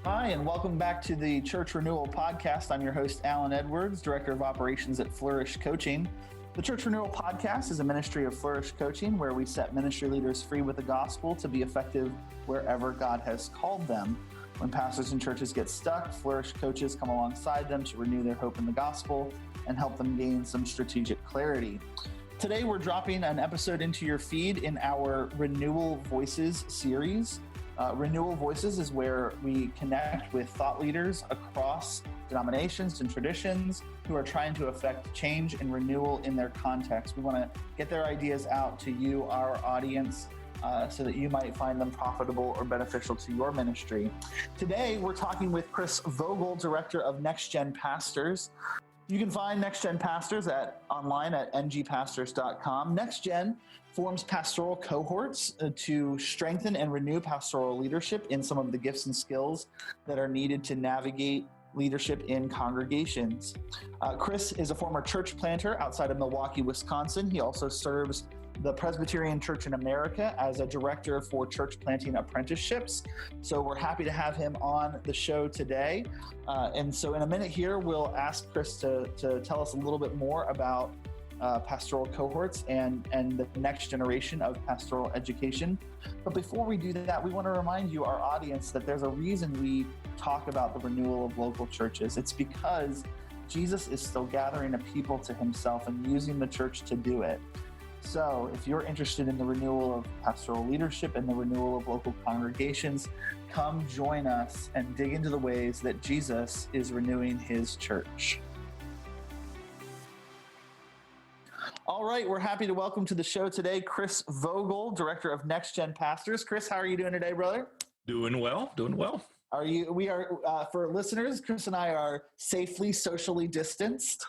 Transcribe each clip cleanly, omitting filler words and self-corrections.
Hi, and welcome back to the Church Renewal podcast. I'm your host, Alan Edwards, Director of Operations at Flourish Coaching. The Church Renewal podcast is a ministry of Flourish Coaching where we set ministry leaders free with the gospel to be effective wherever God has called them. When pastors and churches get stuck, Flourish coaches come alongside them to renew their hope in the gospel and help them gain some strategic clarity. Today, we're dropping an episode into your feed in our Renewal Voices series. Renewal Voices is where we connect with thought leaders across denominations and traditions who are trying to affect change and renewal in their context. We want to get their ideas out to you, our audience, so that you might find them profitable or beneficial to your ministry. Today, we're talking with Chris Vogel, Director of NextGen Pastors. You can find NextGen Pastors online at ngpastors.com. NextGen forms pastoral cohorts to strengthen and renew pastoral leadership in some of the gifts and skills that are needed to navigate leadership in congregations. Chris is a former church planter outside of Milwaukee, Wisconsin. He also serves the Presbyterian Church in America as a director for church planting apprenticeships. So we're happy to have him on the show today. And so in a minute here, we'll ask Chris to tell us a little bit more about pastoral cohorts and the next generation of pastoral education. But before we do that, we want to remind you, our audience, that there's a reason we talk about the renewal of local churches. It's because Jesus is still gathering a people to himself and using the church to do it. So if you're interested in the renewal of pastoral leadership and the renewal of local congregations, come join us and dig into the ways that Jesus is renewing his church. All right, we're happy to welcome to the show today Chris Vogel, Director of NextGen Pastors. Chris, how are you doing today, brother? Doing well. We are, for listeners, Chris and I are safely socially distanced,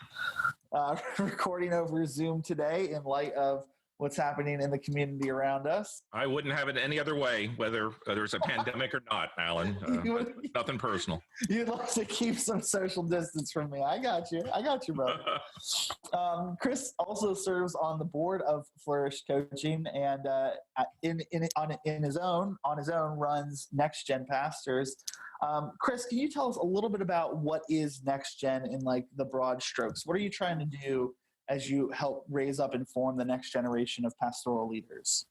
recording over Zoom today in light of what's happening in the community around us. I wouldn't have it any other way, whether there's a pandemic or not, Alan. Nothing personal. You'd like to keep some social distance from me. I got you, brother. Chris also serves on the board of Flourish Coaching, and on his own runs NextGen Pastors. Chris, can you tell us a little bit about what is NextGen in like the broad strokes? What are you trying to do as you help raise up and form the next generation of pastoral leaders?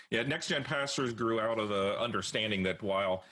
Yeah, NextGen Pastors grew out of the understanding that while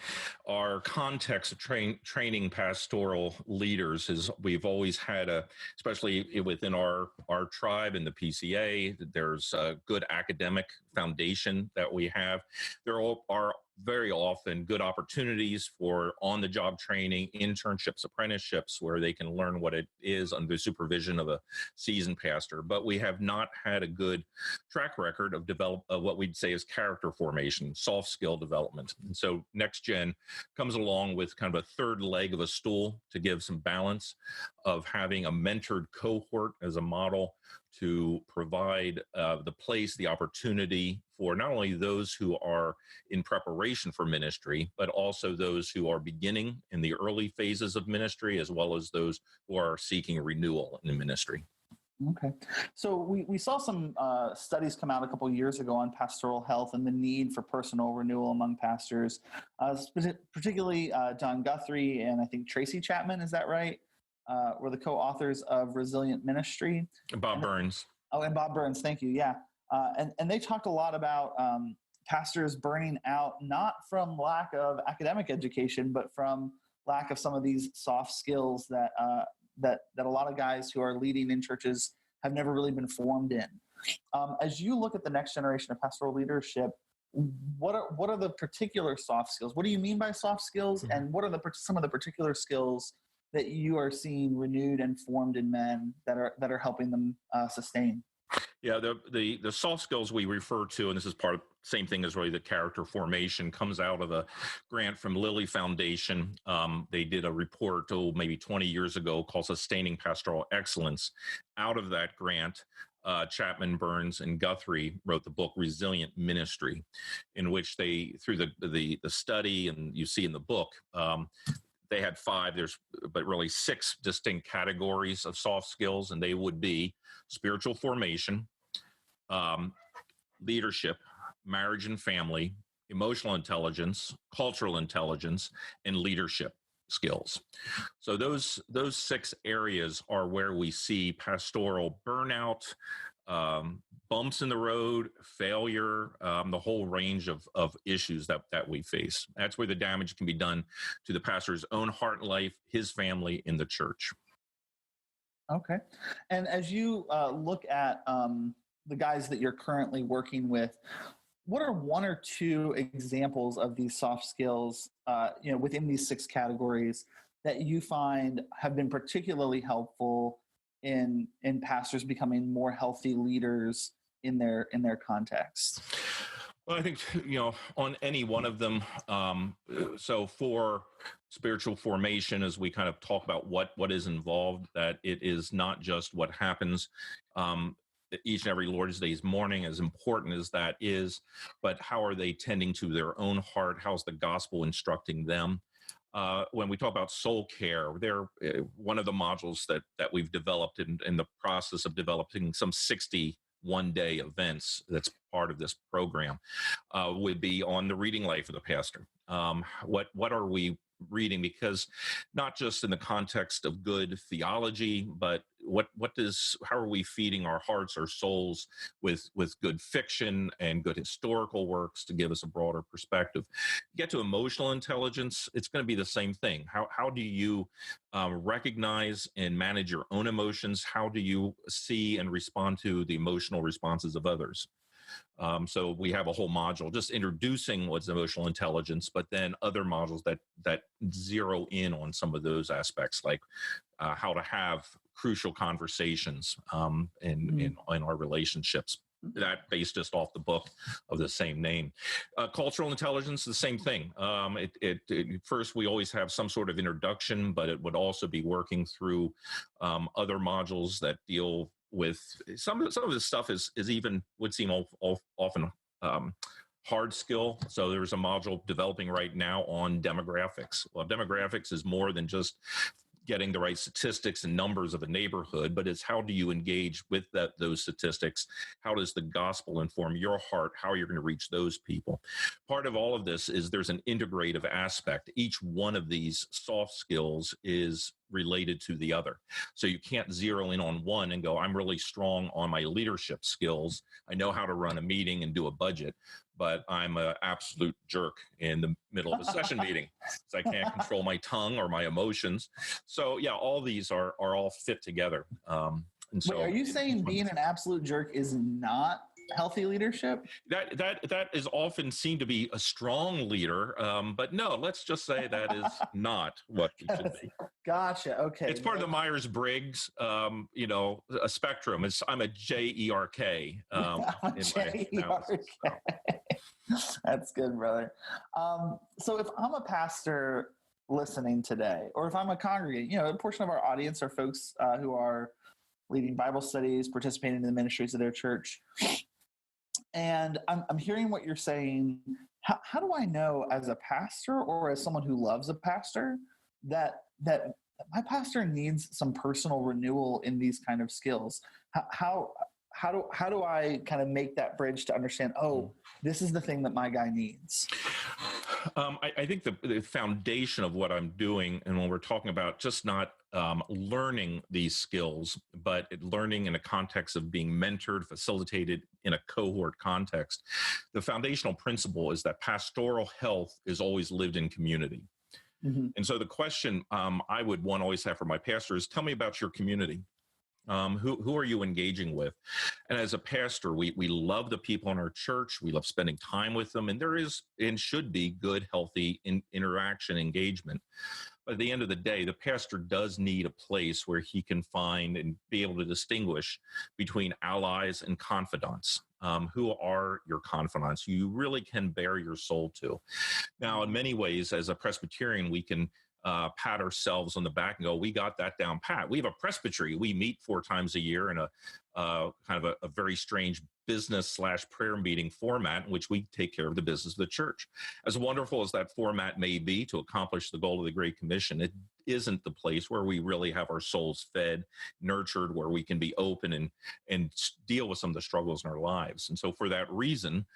our context of training pastoral leaders is, we've always had especially within our tribe in the PCA, there's a good academic foundation that we have. There are very often good opportunities for on-the-job training, internships, apprenticeships, where they can learn what it is under the supervision of a seasoned pastor. But we have not had a good track record of what we'd say is character formation, soft skill development. And so NextGen comes along with kind of a third leg of a stool to give some balance of having a mentored cohort as a model to provide the opportunity for not only those who are in preparation for ministry, but also those who are beginning in the early phases of ministry, as well as those who are seeking renewal in the ministry. Okay. So we saw some studies come out a couple of years ago on pastoral health and the need for personal renewal among pastors, particularly John Guthrie and I think Tracy Chapman, is that right? Were the co-authors of Resilient Ministry. Bob Burns. And Bob Burns, thank you, yeah. And they talked a lot about pastors burning out, not from lack of academic education, but from lack of some of these soft skills that a lot of guys who are leading in churches have never really been formed in. As you look at the next generation of pastoral leadership, what are the particular soft skills? What do you mean by soft skills? Mm-hmm. And what are some of the particular skills that you are seeing renewed and formed in men that are helping them sustain? Yeah, the soft skills we refer to, and this is part of the same thing as really the character formation, comes out of a grant from Lilly Foundation. They did a report maybe 20 years ago called Sustaining Pastoral Excellence. Out of that grant, Chapman, Burns, and Guthrie wrote the book Resilient Ministry, in which they, through the study, and you see in the book, they had 5, but really 6 distinct categories of soft skills, and they would be spiritual formation, leadership, marriage and family, emotional intelligence, cultural intelligence, and leadership. skills. So those 6 areas are where we see pastoral burnout, bumps in the road, failure, the whole range of issues that we face. That's where the damage can be done to the pastor's own heart and life, his family, in the church. Okay. And as you look at the guys that you're currently working with, what are 1 or 2 examples of these soft skills, within these 6 categories that you find have been particularly helpful in pastors becoming more healthy leaders in their context? Well, I think, on any one of them. So for spiritual formation, as we kind of talk about what is involved, that it is not just what happens each and every Lord's Day's morning, as important as that is, but how are they tending to their own heart? How's the gospel instructing them? When we talk about soul care, they're one of the modules that we've developed in the process of developing some 60 one-day events that's part of this program, would be on the reading life of the pastor. What are we reading? Because not just in the context of good theology, but how are we feeding our hearts, our souls with good fiction and good historical works to give us a broader perspective? Get to emotional intelligence, it's going to be the same thing. How do you recognize and manage your own emotions? How do you see and respond to the emotional responses of others? So we have a whole module just introducing what's emotional intelligence, but then other modules that zero in on some of those aspects, like how to have crucial conversations in our relationships. That based just off the book of the same name. Cultural intelligence, the same thing. First, we always have some sort of introduction, but it would also be working through other modules that deal with some of this stuff is even would seem often hard skill. So there's a module developing right now on demographics. Well, demographics is more than just getting the right statistics and numbers of a neighborhood, but it's how do you engage with those statistics? How does the gospel inform your heart? How you're going to reach those people? Part of all of this is there's an integrative aspect. Each one of these soft skills is related to the other. So you can't zero in on one and go, I'm really strong on my leadership skills. I know how to run a meeting and do a budget, but I'm an absolute jerk in the middle of a session meeting. So I can't control my tongue or my emotions. So yeah, all these are all fit together. And so, wait, are you saying being an absolute jerk is not healthy leadership? That is often seen to be a strong leader, but no, let's just say that is not what it should be. Gotcha. Okay. It's part of the Myers-Briggs, a spectrum. I'm a JERK. That's good, brother. So if I'm a pastor listening today, or if I'm a congregant, a portion of our audience are folks who are leading Bible studies, participating in the ministries of their church. And I'm hearing what you're saying. How do I know as a pastor or as someone who loves a pastor that my pastor needs some personal renewal in these kind of skills? How do I kind of make that bridge to understand, this is the thing that my guy needs? I think the foundation of what I'm doing, and when we're talking about just not learning these skills, but learning in a context of being mentored, facilitated in a cohort context, the foundational principle is that pastoral health is always lived in community. Mm-hmm. And so the question I would want to always have for my pastor is, tell me about your community. Who are you engaging with? And as a pastor, we love the people in our church. We love spending time with them. And there is and should be good, healthy interaction, engagement. But at the end of the day, the pastor does need a place where he can find and be able to distinguish between allies and confidants. Who are your confidants? You really can bare your soul to. Now, in many ways, as a Presbyterian, we can pat ourselves on the back and go, we got that down pat. We have a presbytery. We meet 4 times a year in a kind of a very strange business/prayer meeting format in which we take care of the business of the church. As wonderful as that format may be to accomplish the goal of the Great Commission, it isn't the place where we really have our souls fed, nurtured, where we can be open and deal with some of the struggles in our lives. And so for that reason,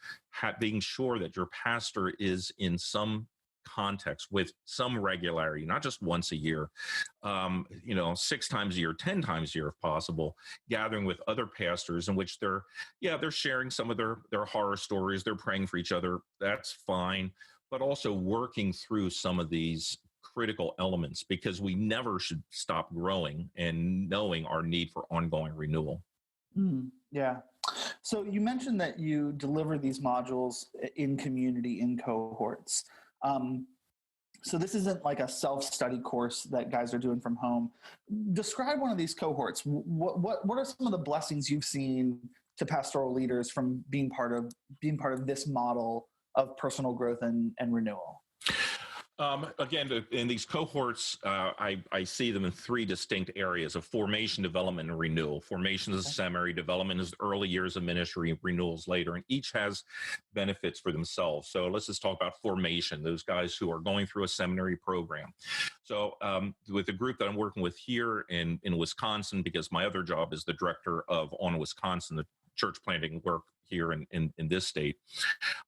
being sure that your pastor is in some context with some regularity, not just once a year, 6 times a year, 10 times a year, if possible, gathering with other pastors in which they're sharing some of their horror stories. They're praying for each other. That's fine. But also working through some of these critical elements, because we never should stop growing and knowing our need for ongoing renewal. Yeah. So you mentioned that you deliver these modules in community, in cohorts. So this isn't like a self-study course that guys are doing from home. Describe one of these cohorts. What are some of the blessings you've seen to pastoral leaders from being part of this model of personal growth and renewal? Again, in these cohorts, I see them in 3 distinct areas of formation, development, and renewal. Formation is seminary, development is early years of ministry, renewals later, and each has benefits for themselves. So let's just talk about formation, those guys who are going through a seminary program. So with the group that I'm working with here in Wisconsin, because my other job is the director of On Wisconsin, the church planting work here in this state.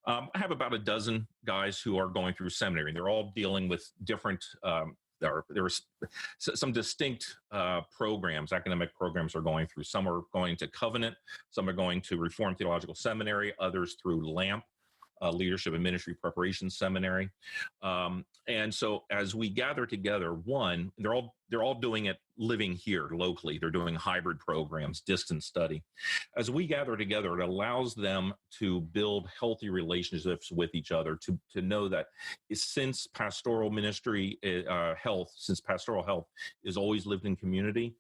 I have about a dozen guys who are going through seminary. They're all dealing with different, there are some distinct programs, academic programs are going through. Some are going to Covenant, some are going to Reformed Theological Seminary, others through LAMP, Leadership and Ministry Preparation Seminary. And so as we gather together, they're all doing it living here locally. They're doing hybrid programs, distance study. As we gather together, it allows them to build healthy relationships with each other, to know that since pastoral ministry since pastoral health is always lived in community,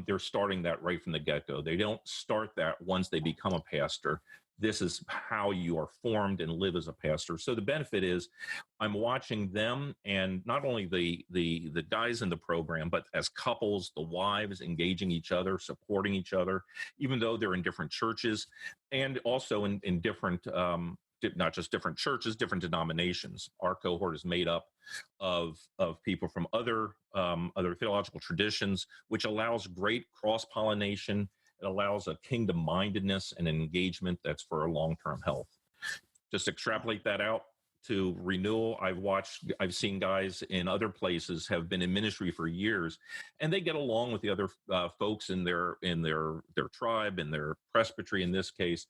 they're starting that right from the get-go. They don't start that once they become a pastor. This is how you are formed and live as a pastor. So the benefit is I'm watching them, and not only the guys in the program, but as couples, the wives engaging each other, supporting each other, even though they're in different churches, and also in different, not just different churches, different denominations. Our cohort is made up of people from other theological traditions, which allows great cross-pollination. It allows a kingdom-mindedness and engagement that's for long-term health. Just extrapolate that out to renewal. I've seen guys in other places have been in ministry for years, and they get along with the other folks in their tribe, in their presbytery in this case,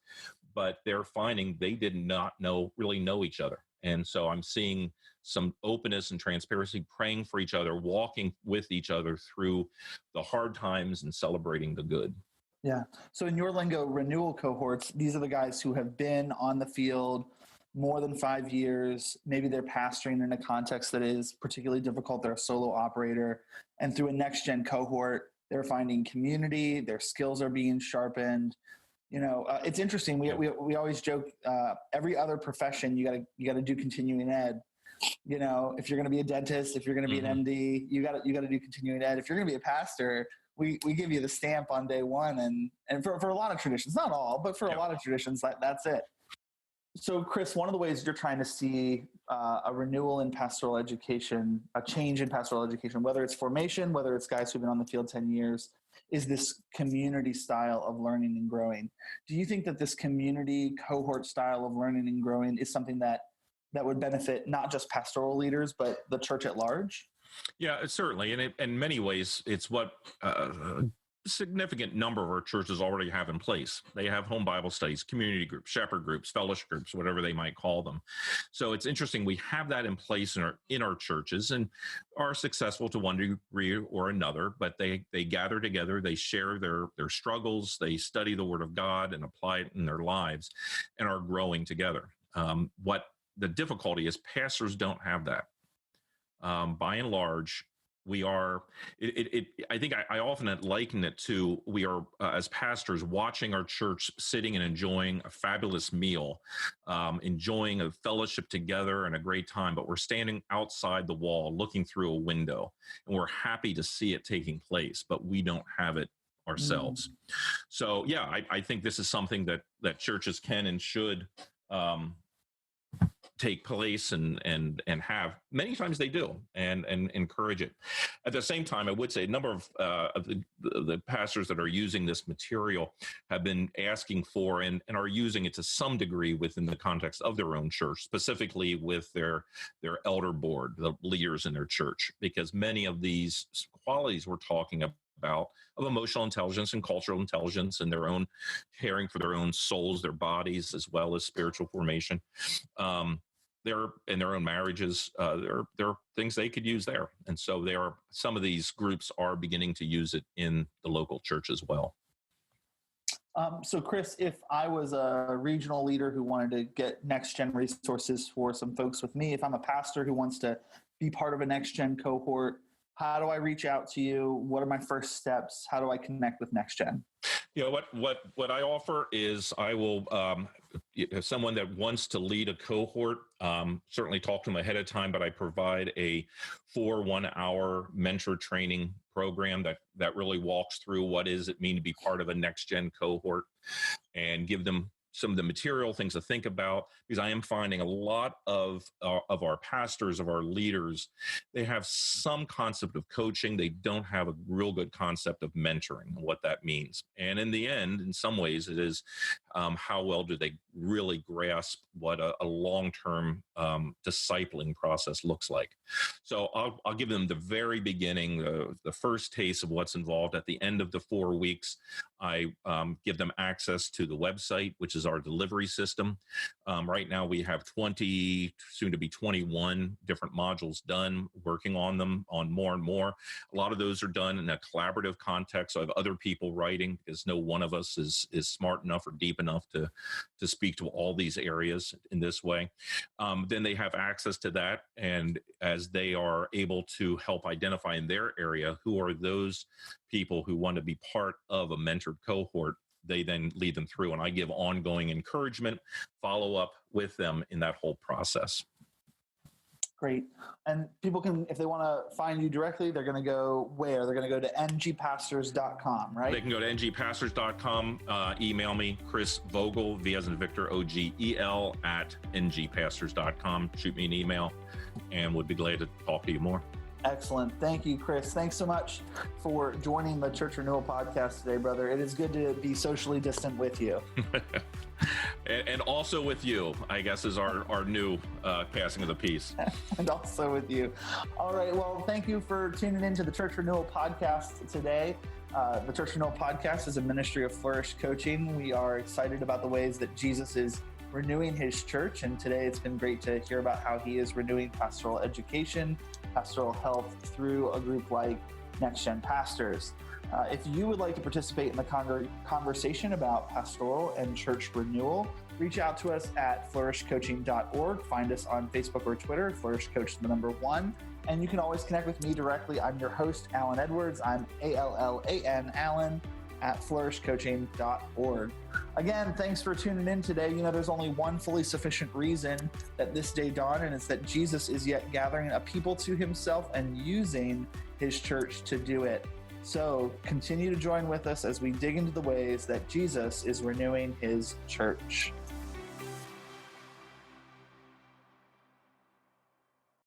but they're finding they did not really know each other. And so I'm seeing some openness and transparency, praying for each other, walking with each other through the hard times and celebrating the good. Yeah. So in your lingo, renewal cohorts, these are the guys who have been on the field more than 5 years. Maybe they're pastoring in a context that is particularly difficult. They're a solo operator. And through a NextGen cohort, they're finding community. Their skills are being sharpened. It's interesting. We always joke, every other profession, you got to do continuing ed. If you're going to be a dentist, if you're going to be an MD, you got to do continuing ed. If you're going to be a pastor, we give you the stamp on day one, and for a lot of traditions, not all, but for a lot of traditions, that's it. So, Chris, one of the ways you're trying to see a renewal in pastoral education, a change in pastoral education, whether it's formation, whether it's guys who've been on the field 10 years, is this community style of learning and growing. Do you think that this community cohort style of learning and growing is something that would benefit not just pastoral leaders, but the church at large? Yeah, certainly. And in many ways, it's what a significant number of our churches already have in place. They have home Bible studies, community groups, shepherd groups, fellowship groups, whatever they might call them. So it's interesting. We have that in place in our churches and are successful to one degree or another, but they gather together, they share their struggles, they study the Word of God and apply it in their lives and are growing together. What the difficulty is, pastors don't have that. By and large, we are, I think I often liken it to, we are, as pastors, watching our church sitting and enjoying a fabulous meal, enjoying a fellowship together and a great time, but we're standing outside the wall looking through a window, and we're happy to see it taking place, but we don't have it ourselves. So, yeah, I think this is something that churches can and should take place and have. Many times they do, and encourage it. At the same time, I would say a number of the pastors that are using this material have been asking for and are using it to some degree within the context of their own church, specifically with their elder board, the leaders in their church, because many of these qualities we're talking about of emotional intelligence and cultural intelligence and their own caring for their own souls, their bodies, as well as spiritual formation. They're in their own marriages. There are things they could use there. And so some of these groups are beginning to use it in the local church as well. So Chris, if I was a regional leader who wanted to get NextGen resources for some folks with me, if I'm a pastor who wants to be part of a NextGen cohort, how do I reach out to you? What are my first steps? How do I connect with NextGen? What I offer is I will, if someone that wants to lead a cohort, certainly talk to them ahead of time, but I provide a 4 1-hour mentor training program that really walks through what does it mean to be part of a NextGen cohort and give them some of the material things to think about, because I am finding a lot of our pastors, of our leaders, they have some concept of coaching. They don't have a real good concept of mentoring and what that means. And in the end, in some ways, it is how well do they really grasp what a long-term discipling process looks like. So I'll give them the very beginning, the first taste of what's involved. At the end of the 4 weeks, I give them access to the website, which is our delivery system. Right now we have 20, soon to be 21 different modules done, working on them on more and more. A lot of those are done in a collaborative context. So I have other people writing, because no one of us is smart enough or deep enough to speak to all these areas in this way. Then they have access to that. And as they are able to help identify in their area who are those people who want to be part of a mentored cohort, they then lead them through, and I give ongoing encouragement, follow up with them in that whole process. Great. And people can, if they want to find you directly, they're going to go where? They're going to go to ngpastors.com, right? They can go to ngpastors.com, email me, Chris Vogel, V as in Victor, OGEL, at ngpastors.com. Shoot me an email, and would be glad to talk to you more. Excellent. Thank you, Chris. Thanks so much for joining the Church Renewal podcast today, brother. It is good to be socially distant with you. And also with you, I guess, is our new passing of the peace. And also with you. All right. Well, thank you for tuning into the Church Renewal podcast today. The Church Renewal podcast is a ministry of Flourish Coaching. We are excited about the ways that Jesus is renewing his church. And today it's been great to hear about how he is renewing pastoral education, pastoral health through a group like NextGen Pastors. If you would like to participate in the conversation about pastoral and church renewal, reach out to us at flourishcoaching.org. Find us on Facebook or Twitter, Flourish Coach #1. And you can always connect with me directly. I'm your host, Alan Edwards. I'm ALLAN, Alan, at flourishcoaching.org. Again, thanks for tuning in today. You know, there's only one fully sufficient reason that this day dawned, and it's that Jesus is yet gathering a people to himself and using his church to do it. So continue to join with us as we dig into the ways that Jesus is renewing his church.